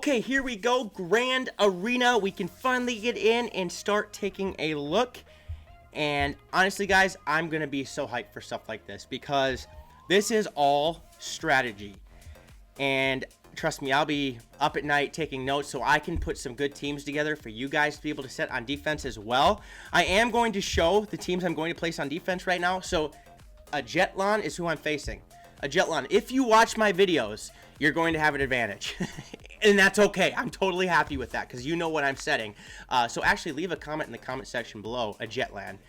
Okay, here we go. Grand Arena. We can finally get in and start taking a look. And honestly, guys, I'm going to be so hyped for stuff like this because this is all strategy. And trust me, I'll be up at night taking notes so I can put some good teams together for you guys to be able to set on defense as well. I am going to show the teams I'm going to place on defense right now. So a Jetlon is who I'm facing. A Jetlon. If you watch my videos, you're going to have an advantage. And that's okay. I'm totally happy with that because you know what I'm setting. So actually leave a comment in the comment section below, a Jetland,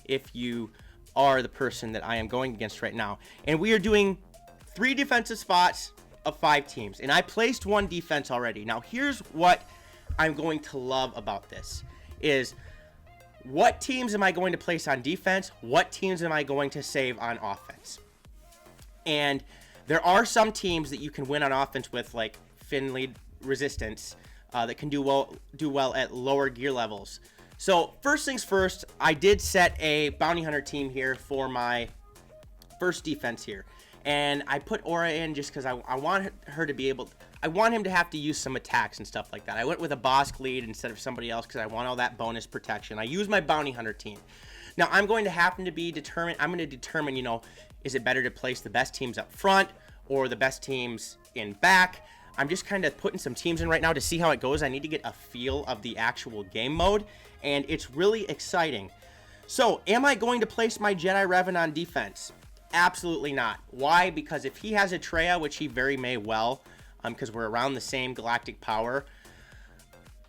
if you are the person that I am going against right now. And we are doing 3 defensive spots of 5 teams. And I placed 1 defense already. Now here's what I'm going to love about this is what teams am I going to place on defense? What teams am I going to save on offense? And there are some teams that you can win on offense with, like Finley Resistance, that can do well at lower gear levels. So first things first, I did set a bounty hunter team here for my first defense here, and I put Aura in just because I want her to be able. I want him to have to use some attacks and stuff like that. I went with a Bossk lead instead of somebody else because I want all that bonus protection. I use my bounty hunter team. Now I'm going to happen to be determined. I'm going to determine, is it better to place the best teams up front or the best teams in back? I'm just kind of putting some teams in right now to see how it goes. I need to get a feel of the actual game mode, and it's really exciting. So, am I going to place my Jedi Revan on defense? Absolutely not. Why? Because if he has a Traya, which he very may well, because we're around the same galactic power,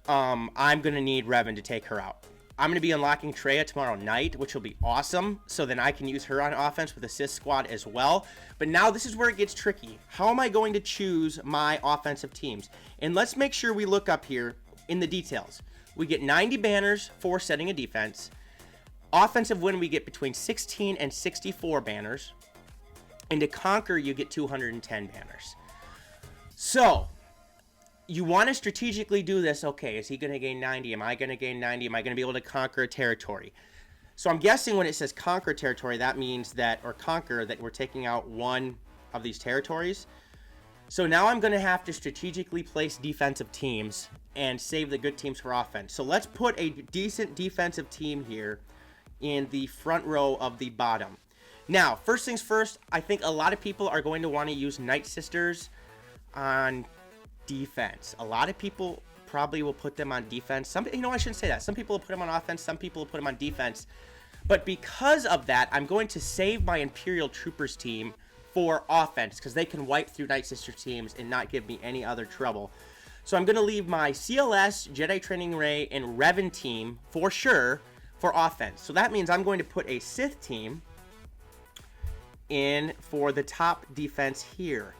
I'm going to need Revan to take her out. I'm going to be unlocking Traya tomorrow night, which will be awesome. So then I can use her on offense with Assist Squad as well. But now this is where it gets tricky. How am I going to choose my offensive teams? And let's make sure we look up here in the details. We get 90 banners for setting a defense. Offensive win, we get between 16 and 64 banners. And to conquer, you get 210 banners. So you want to strategically do this. Okay, is he going to gain 90? Am I going to gain 90? Am I going to be able to conquer a territory? So I'm guessing when it says conquer territory, that means that, or conquer, that we're taking out one of these territories. So now I'm going to have to strategically place defensive teams and save the good teams for offense. So let's put a decent defensive team here in the front row of the bottom. Now, first things first, I think a lot of people are going to want to use Night Sisters on defense. A lot of people probably will put them on defense. I shouldn't say that. Some people will put them on offense. Some people will put them on defense. But because of that, I'm going to save my Imperial Troopers team for offense because they can wipe through Night Sister teams and not give me any other trouble. So I'm going to leave my CLS, Jedi Training Ray, and Revan team for sure for offense. So that means I'm going to put a Sith team in for the top defense here.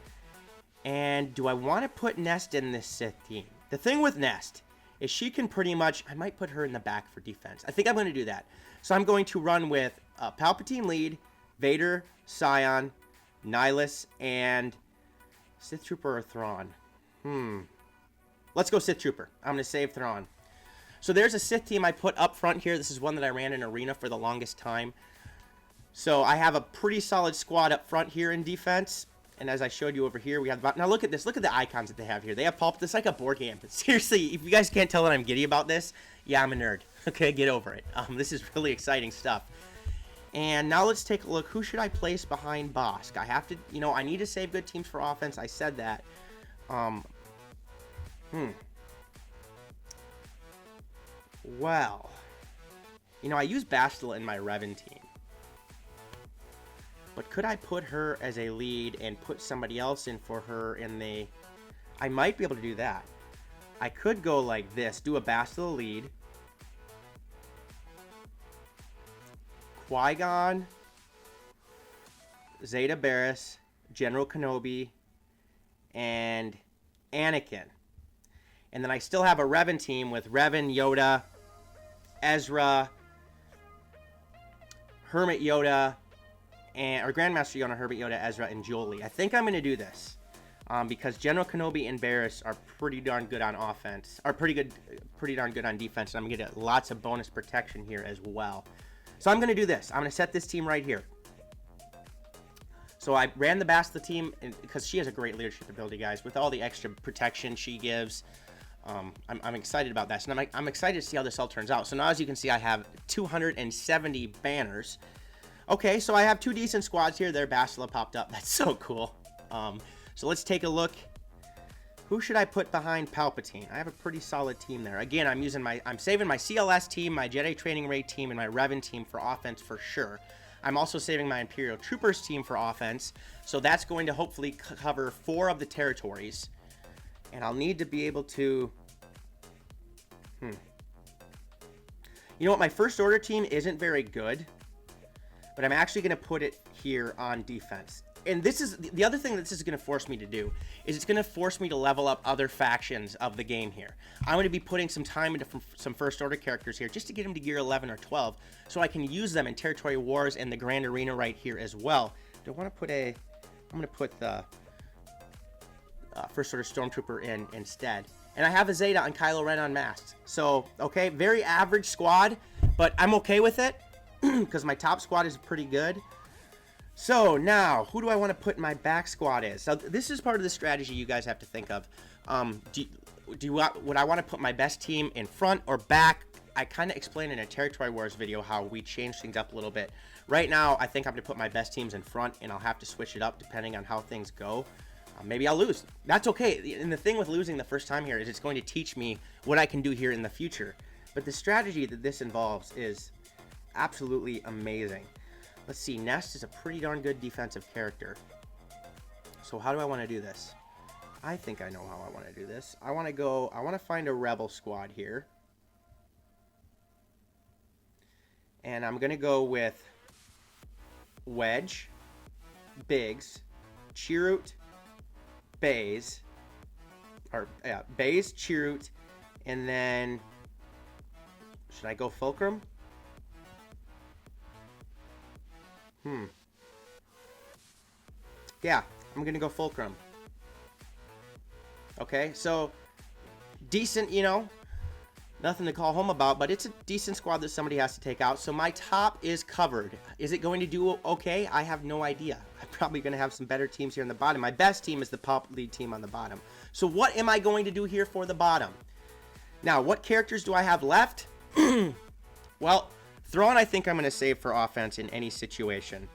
And do I want to put Nest in this Sith team? The thing with Nest is she can pretty much, I might put her in the back for defense. I think I'm going to do that. So I'm going to run with Palpatine lead, Vader, Scion, Nihilus, and Sith Trooper or Thrawn. Let's go Sith Trooper. I'm going to save Thrawn. So there's a Sith team I put up front here. This is one that I ran in Arena for the longest time. So I have a pretty solid squad up front here in defense. And as I showed you over here, we have now look at this. Look at the icons that they have here. They have Palpatine. It's like a board game. But seriously, if you guys can't tell that I'm giddy about this, yeah, I'm a nerd. Okay, get over it. This is really exciting stuff. And now let's take a look. Who should I place behind Bossk? I have to, I need to save good teams for offense. I said that. Well, I use Bastila in my Revan team. But could I put her as a lead and put somebody else in for her in the... I might be able to do that. I could go like this. Do a Bastila lead. Qui-Gon. Zeta Barriss. General Kenobi. And Anakin. And then I still have a Revan team with Revan, Yoda, Ezra, Hermit Yoda, or Grandmaster Yoda, Herbert Yoda, Ezra, and Jolie. I think I'm going to do this because General Kenobi and Barriss are pretty darn good on offense, or pretty darn good on defense, and I'm going to get lots of bonus protection here as well. So I'm going to do this. I'm going to set this team right here. So I ran the Bastila team because she has a great leadership ability, guys, with all the extra protection she gives. I'm excited about that. So I'm excited to see how this all turns out. So now, as you can see, I have 270 banners. Okay, so I have 2 decent squads here. There, Bastila popped up. That's so cool. So let's take a look. Who should I put behind Palpatine? I have a pretty solid team there. Again, I'm saving my CLS team, my Jedi Training Raid team, and my Revan team for offense for sure. I'm also saving my Imperial Troopers team for offense. So that's going to hopefully cover 4 of the territories. And I'll need to be able to... You know what? My First Order team isn't very good. But I'm actually going to put it here on defense. And this is the other thing that this is going to force me to do, is it's going to force me to level up other factions of the game here. I'm going to be putting some time into some First Order characters here just to get them to gear 11 or 12 so I can use them in Territory Wars and the Grand Arena right here as well. Do I want to put I'm going to put the First Order Stormtrooper in instead. And I have a Zeta on Kylo Ren unmasked. So, okay, very average squad, but I'm okay with it because my top squad is pretty good. So now, who do I want to put my back squad as? So this is part of the strategy you guys have to think of. Would I want to put my best team in front or back? I kind of explained in a Territory Wars video how we changed things up a little bit. Right now, I think I'm going to put my best teams in front, and I'll have to switch it up depending on how things go. Maybe I'll lose. That's okay. And the thing with losing the first time here is it's going to teach me what I can do here in the future. But the strategy that this involves is absolutely amazing. Let's see, Nest is a pretty darn good defensive character. So how do I want to do this? I think I know how I want to do this. I want to find a Rebel squad here. And I'm going to go with Wedge, Biggs, Chirrut, Baze, Baze, Chirrut, and then, should I go Fulcrum? Yeah, I'm gonna go Fulcrum. Okay, so decent, you know, nothing to call home about, but it's a decent squad that somebody has to take out. So my top is covered. Is it going to do okay? I have no idea. I'm probably going to have some better teams here in the bottom. My best team is the Pop Lead team on the bottom. So what am I going to do here for the bottom? Now, what characters do I have left? Well, Thrawn I think I'm going to save for offense in any situation.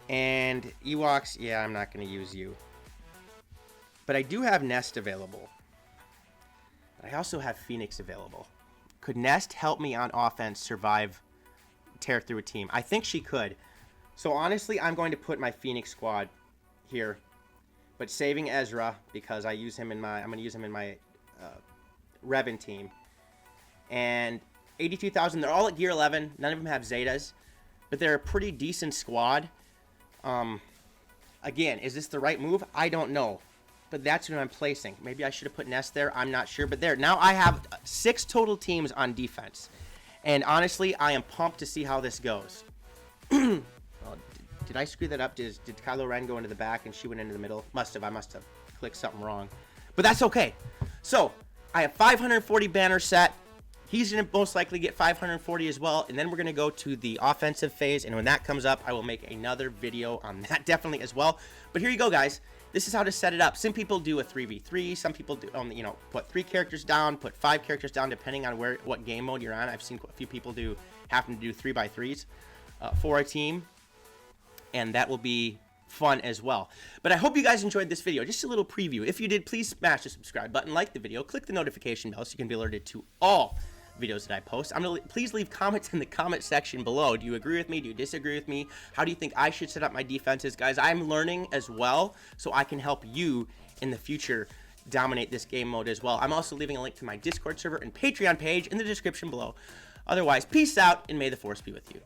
And Ewoks, yeah, I'm not going to use you. But I do have Nest available. I also have Phoenix available. Could Nest help me on offense tear through a team? I think she could. So honestly, I'm going to put my Phoenix squad here, but saving Ezra because I'm going to use him in my Revan team. And 82,000, they're all at gear 11. None of them have Zetas, but they're a pretty decent squad. Again, is this the right move? I don't know. But that's what I'm placing. Maybe I should have put Nest there. I'm not sure. But there. Now I have 6 total teams on defense. And honestly, I am pumped to see how this goes. Did I screw that up? Did Kylo Ren go into the back and she went into the middle? Must have. I must have clicked something wrong. But that's okay. So, I have 540 banners set. He's going to most likely get 540 as well. And then we're going to go to the offensive phase. And when that comes up, I will make another video on that definitely as well. But here you go, guys. This is how to set it up. Some people do a 3v3. Some people do, put 3 characters down, put 5 characters down, depending on what game mode you're on. I've seen a few people happen to do 3x3s for a team, and that will be fun as well. But I hope you guys enjoyed this video. Just a little preview. If you did, please smash the subscribe button, like the video, click the notification bell so you can be alerted to all videos that I post. Please leave comments in the comment section below. Do you agree with me? Do you disagree with me? How do you think I should set up my defenses? Guys, I'm learning as well, so I can help you in the future dominate this game mode as well. I'm also leaving a link to my Discord server and Patreon page in the description below. Otherwise, peace out, and may the Force be with you.